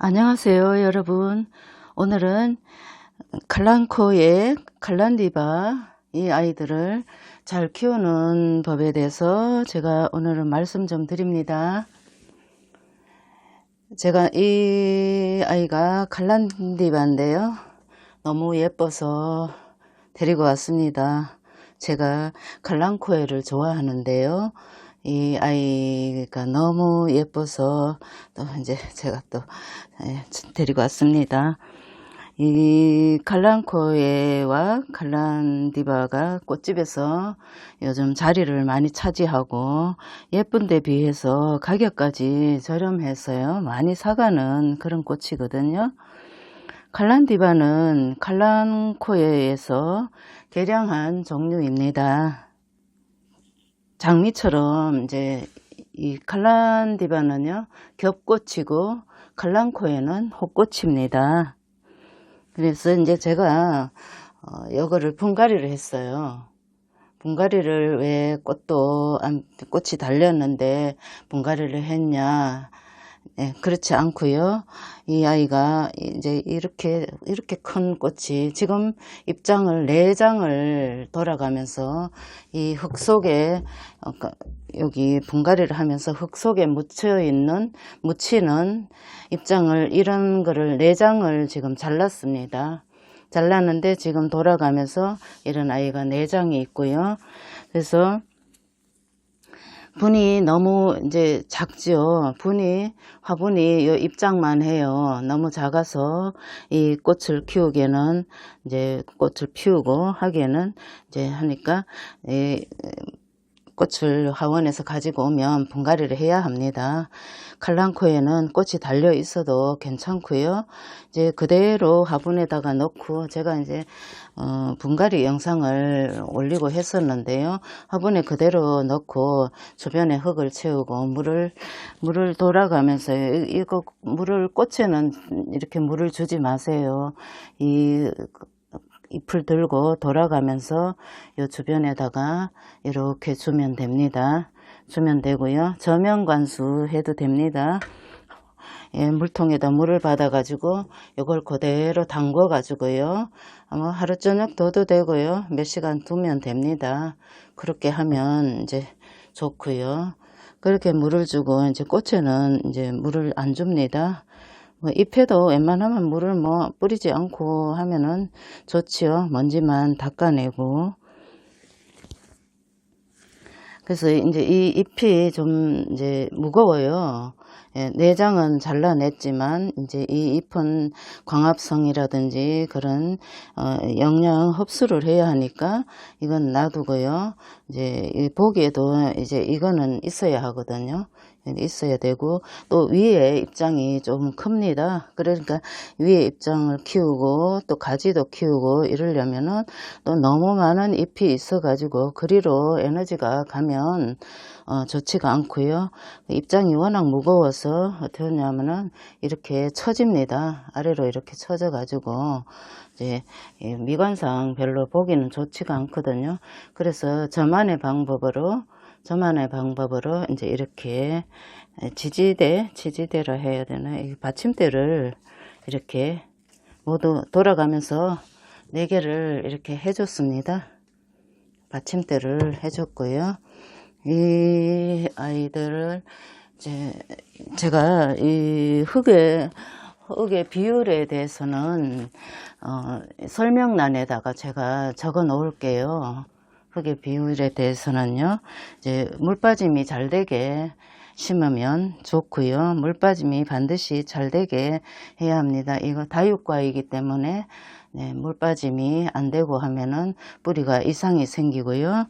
안녕하세요 여러분. 오늘은 칼랑코의 칼란디바 이 아이들을 잘 키우는 법에 대해서 제가 오늘은 말씀 좀 드립니다. 제가 이 아이가 칼란디바인데요, 너무 예뻐서 데리고 왔습니다. 제가 칼랑코에를 좋아하는데요, 이 아이가 너무 예뻐서 또 이제 제가 또 데리고 왔습니다. 이 칼랑코에와 칼란디바가 꽃집에서 요즘 자리를 많이 차지하고 예쁜 데 비해서 가격까지 저렴해서요 많이 사가는 그런 꽃이거든요. 칼란디바는 칼랑코에에서 개량한 종류입니다. 장미처럼 이제 이 칼란디바는요 겹꽃이고 칼랑코에는 혹꽃입니다. 그래서 이제 제가 요거를 분갈이를 했어요. 분갈이를 왜 꽃이 달렸는데 분갈이를 했냐? 네, 그렇지 않고요. 이 아이가 이제 이렇게 큰 꽃이 지금 입장을 4장을 돌아가면서 이 흙 속에 여기 분갈이를 하면서 흙 속에 묻히는 입장을, 이런 거를 4장을 지금 잘랐습니다. 잘랐는데 지금 돌아가면서 이런 아이가 4장이 있고요. 그래서 분이 너무 이제 작죠. 화분이 요 입장만 해요. 너무 작아서 이 꽃을 키우기에는, 이제 꽃을 피우고 하기에는 이제 하니까 이 꽃을 화원에서 가지고 오면 분갈이를 해야 합니다. 칼랑코에는 꽃이 달려 있어도 괜찮고요. 이제 그대로 화분에다가 넣고, 제가 이제 분갈이 영상을 올리고 했었는데요. 화분에 그대로 넣고 주변에 흙을 채우고 물을 돌아가면서, 이거 꽃에는 이렇게 물을 주지 마세요. 이 잎을 들고 돌아가면서 요 주변에다가 이렇게 주면 됩니다. 주면 되고요. 저면 관수 해도 됩니다. 예, 물통에다 물을 받아 가지고 이걸 그대로 담궈 가지고요, 하루 저녁 둬도 되고요, 몇 시간 두면 됩니다. 그렇게 하면 이제 좋고요. 그렇게 물을 주고, 이제 꽃에는 이제 물을 안 줍니다. 잎에도 웬만하면 물을 뿌리지 않고 하면은 좋지요. 먼지만 닦아내고. 그래서 이제 이 잎이 좀 이제 무거워요. 예, 내장은 잘라냈지만 이제 이 잎은 광합성이라든지 그런 영양 흡수를 해야 하니까 이건 놔두고요. 이제 보기에도 이제 이거는 있어야 하거든요. 있어야 되고, 또 위에 입장이 좀 큽니다. 그러니까 위에 입장을 키우고 또 가지도 키우고 이러려면은 또 너무 많은 잎이 있어 가지고 그리로 에너지가 가면 좋지가 않고요. 입장이 워낙 무거워서 어떻게 하냐면은 이렇게 처집니다. 아래로 이렇게 처져 가지고 이제 미관상 별로 보기는 좋지가 않거든요. 그래서 저만의 방법으로 이제 이렇게 지지대라 해야 되나, 이 받침대를 이렇게 모두 돌아가면서 4개를 이렇게 해줬습니다. 받침대를 해줬고요. 이 아이들을 이제 제가 이 흙의 비율에 대해서는 설명란에다가 제가 적어 놓을게요. 흙의 비율에 대해서는요, 이제 물빠짐이 잘 되게 심으면 좋고요. 물빠짐이 반드시 잘 되게 해야 합니다. 이거 다육과이기 때문에 물빠짐이 안 되고 하면은 뿌리가 이상이 생기고요.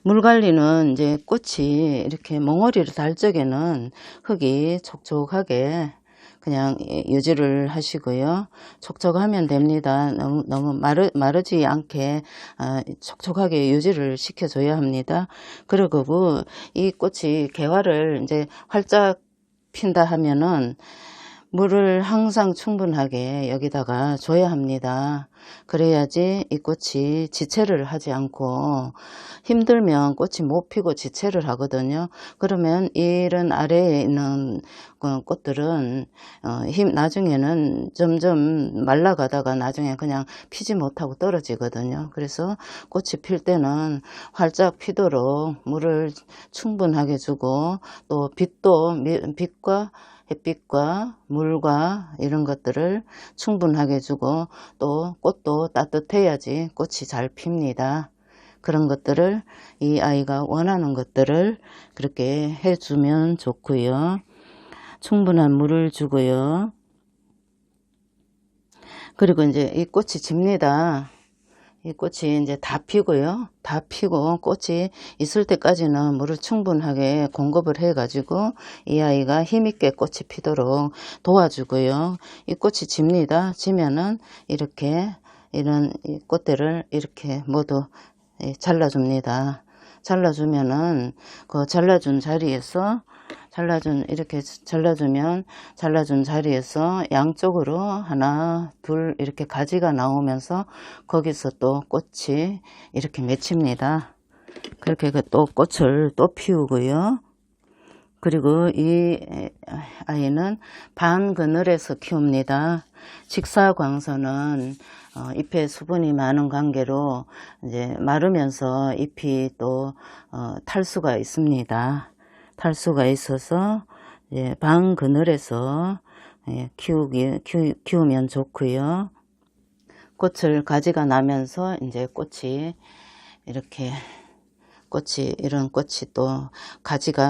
물 관리는 이제 꽃이 이렇게 몽우리를 달 적에는 흙이 촉촉하게 그냥 유지를 하시고요. 촉촉하면 됩니다. 너무 마르지 않게 촉촉하게 유지를 시켜줘야 합니다. 그리고 이 꽃이 개화를 이제 활짝 핀다 하면은 물을 항상 충분하게 여기다가 줘야 합니다. 그래야지 이 꽃이 지체를 하지 않고, 힘들면 꽃이 못 피고 지체를 하거든요. 그러면 이런 아래에 있는 꽃들은 나중에는 점점 말라가다가 나중에 그냥 피지 못하고 떨어지거든요. 그래서 꽃이 필 때는 활짝 피도록 물을 충분하게 주고, 또 빛과 햇빛과 물과 이런 것들을 충분하게 주고, 또 꽃도 따뜻해야지 꽃이 잘 핍니다. 그런 것들을, 이 아이가 원하는 것들을 그렇게 해주면 좋고요. 충분한 물을 주고요. 그리고 이제 이 꽃이 집니다. 이 꽃이 이제 다 피고요. 다 피고 꽃이 있을 때까지는 물을 충분하게 공급을 해 가지고 이 아이가 힘있게 꽃이 피도록 도와주고요. 이 꽃이 집니다. 지면은 이렇게 이런 이 꽃들을 이렇게 모두 잘라줍니다. 잘라주면은 그 잘라준 자리에서 이렇게 잘라준 자리에서 양쪽으로 하나 둘 이렇게 가지가 나오면서 거기서 또 꽃이 이렇게 맺힙니다. 그렇게 또 꽃을 또 피우고요. 그리고 이 아이는 반그늘에서 키웁니다. 직사광선은 잎에 수분이 많은 관계로 이제 마르면서 잎이 또 탈수가 있습니다. 탈수가 있어서 이제 반그늘에서 키우면 좋고요. 꽃을 가지가 나면서 이제 이런 꽃이 또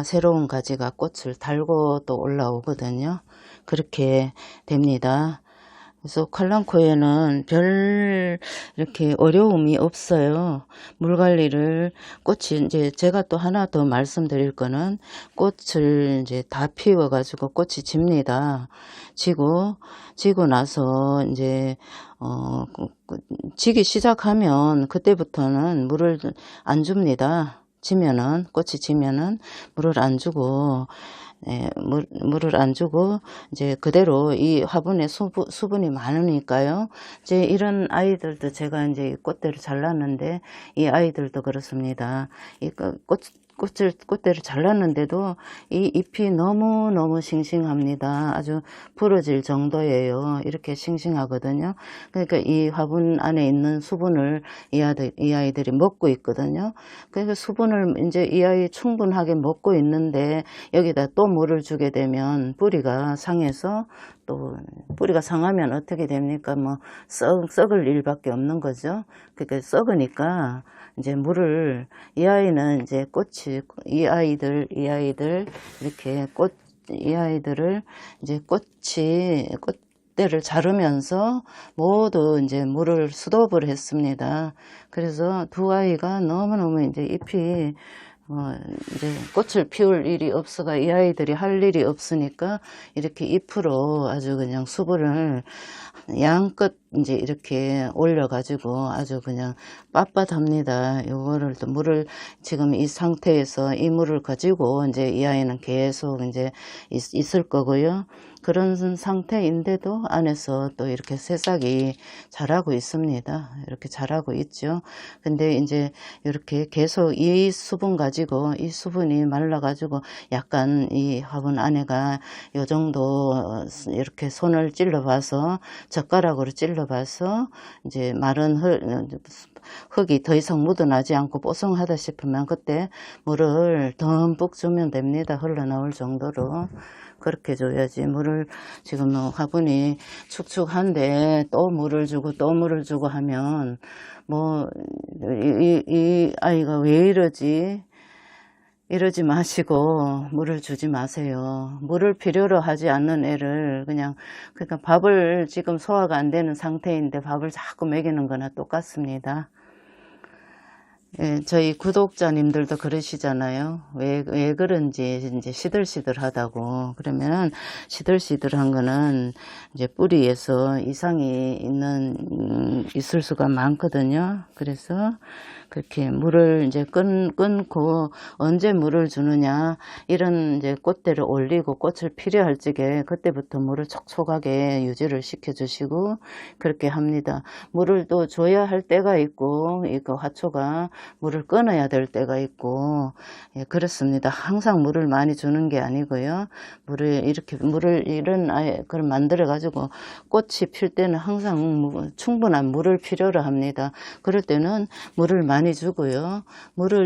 새로운 가지가 꽃을 달고 또 올라오거든요. 그렇게 됩니다. 그래서 칼랑코에는 별 이렇게 어려움이 없어요. 물 관리를, 꽃이 이제 제가 또 하나 더 말씀드릴 거는, 꽃을 이제 다 피워 가지고 꽃이 집니다. 지고 나서 이제 지기 시작하면 그때부터는 물을 안 줍니다. 꽃이 지면은 물을 안 주고, 물을 안 주고 이제 그대로 이 화분에 수분이 많으니까요. 이제 이런 아이들도 제가 이제 꽃대를 잘랐는데, 이 아이들도 그렇습니다. 이 꽃대를 잘랐는데도 이 잎이 너무너무 싱싱합니다. 아주 부러질 정도예요. 이렇게 싱싱하거든요. 그러니까 이 화분 안에 있는 수분을 이 아이들이 먹고 있거든요. 그러니까 수분을 이제 이 아이 충분하게 먹고 있는데, 여기다 또 물을 주게 되면 뿌리가 상해서, 또 뿌리가 상하면 어떻게 됩니까? 뭐 썩을 일밖에 없는 거죠. 그러니까 썩으니까 이제 물을, 이 아이는 이제 이 아이들을 이제 꽃대를 자르면서 모두 이제 물을 수독을 했습니다. 그래서 두 아이가 너무너무 이제 잎이 이제 꽃을 피울 일이 없어가, 이 아이들이 할 일이 없으니까 이렇게 잎으로 아주 그냥 수분을 양껏 이제 이렇게 올려가지고 아주 그냥 빳빳합니다. 요거를 또 물을, 지금 이 상태에서 이 물을 가지고 이제 이 아이는 계속 이제 있을 거고요. 그런 상태인데도 안에서 또 이렇게 새싹이 자라고 있습니다. 이렇게 자라고 있죠. 근데 이제 이렇게 계속 이 수분 가지고, 이 수분이 말라 가지고 약간 이 화분 안에가 요 정도, 이렇게 손을 찔러 봐서, 젓가락으로 찔러 봐서 이제 마른 흙이 더 이상 묻어나지 않고 뽀송하다 싶으면 그때 물을 듬뿍 주면 됩니다. 흘러나올 정도로. 그렇게 줘야지. 물을, 지금 화분이 축축한데 또 물을 주고 하면 뭐 이 아이가 왜 이러지 마시고 물을 주지 마세요. 물을 필요로 하지 않는 애를 그러니까 밥을, 지금 소화가 안 되는 상태인데 밥을 자꾸 먹이는 거나 똑같습니다. 예, 저희 구독자님들도 그러시잖아요. 왜 그런지 이제 시들시들하다고. 그러면 시들시들한 거는 이제 뿌리에서 이상이 있을 수가 많거든요. 그래서 그렇게 물을 이제 끊고 언제 물을 주느냐, 이런 이제 꽃대를 올리고 꽃을 필요할 적에 그때부터 물을 촉촉하게 유지를 시켜 주시고 그렇게 합니다. 물을 또 줘야 할 때가 있고, 이거 화초가 물을 끊어야 될 때가 있고, 예, 그렇습니다. 항상 물을 많이 주는 게 아니고요. 물을 이런 그걸 만들어 가지고 꽃이 필 때는 항상 충분한 물을 필요로 합니다. 그럴 때는 물을 많이 주고요.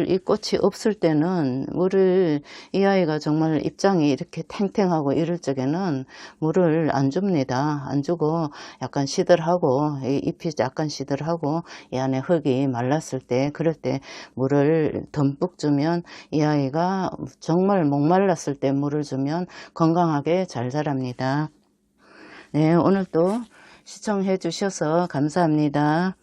이 꽃이 없을 때는 이 아이가 정말 입장이 이렇게 탱탱하고 이럴 적에는 물을 안 줍니다. 안 주고 약간 시들하고, 이 잎이 약간 시들하고 이 안에 흙이 말랐을 때, 그럴 때 물을 듬뿍 주면, 이 아이가 정말 목말랐을 때 물을 주면 건강하게 잘 자랍니다. 네, 오늘 또 시청해 주셔서 감사합니다.